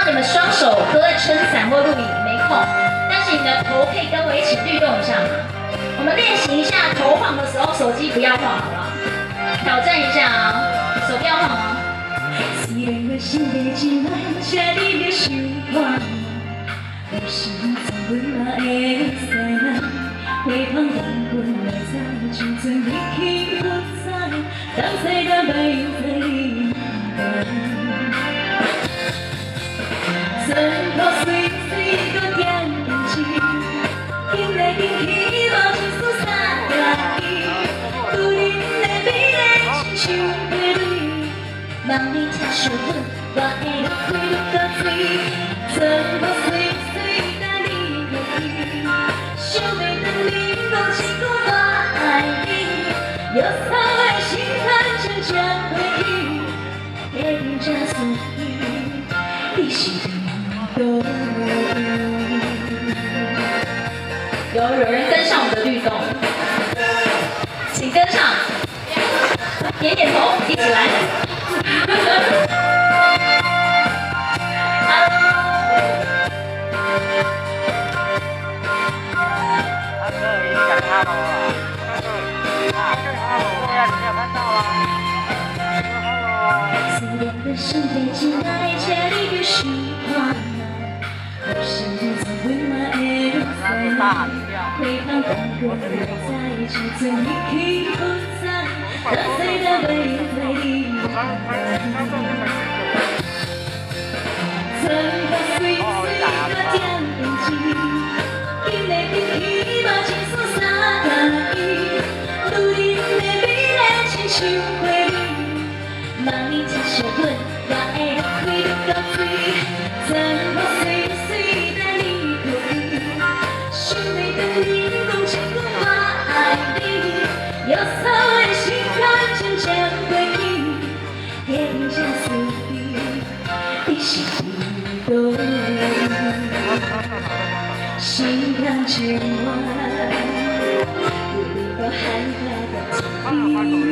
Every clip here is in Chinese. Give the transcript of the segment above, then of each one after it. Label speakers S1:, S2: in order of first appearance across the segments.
S1: 道你们双手都在撑伞或录影，没空，但是你的头可以跟我一起律动一下吗？我们练习一下头晃的时候手机不要晃，好不好？挑战一下啊、手不要晃哦。虽然我心里一晚请你要想我，有时阵阮嘛会使人，回放让阮来知，就算你去不知，当世间袂使你等。全部随随搁点胭脂，紧来紧去无一丝三个意，拄恁的美丽亲像花蕊，望你听相吻，我会愈开愈高水，全部随随等你回去，想袂当你讲一句我爱你，忧愁的心坎渐渐过去，一定才属于你是。有人跟上我们的律动，请跟上，点点头，一起来。虽然我身边进来这里的时光。有时阵阮嘛会愈使难，回放当过会知，就算你去不知，当世人袂使你全部随随搁点胭脂，紧来紧去无一丝三个意，拄恁的美丽亲像花蕊，望你听相吻，我会愈开愈高水，全部随。忧愁的心坎渐渐过去，一定才属于你是对的。心甘情愿，为了害怕的一笔，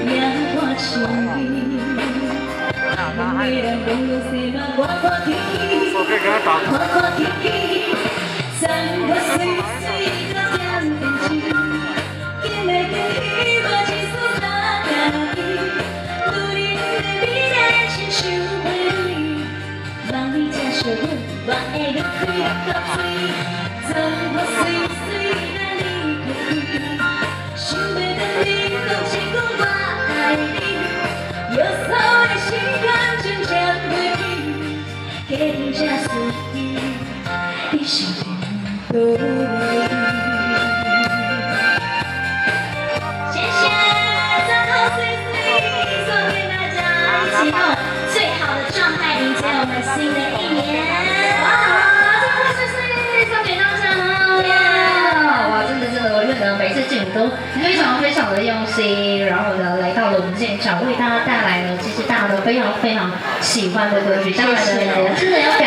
S1: 两段情意，虽然讲有些嘛，我看天气，我看天气，全部随随搁点胭脂。我会愈开愈高水，全部随随等你回去，想袂当你讲一句我爱你，忧愁的心坎渐渐过去，一定才属于你是对的。谢谢，最后随随送给大家，一起用最好的状态迎接我们新的一年。每次进都非常非常的用心，然后呢，来到了我们现场，为大家带来了其实大家都非常非常喜欢的歌曲，当然呢，真的要感。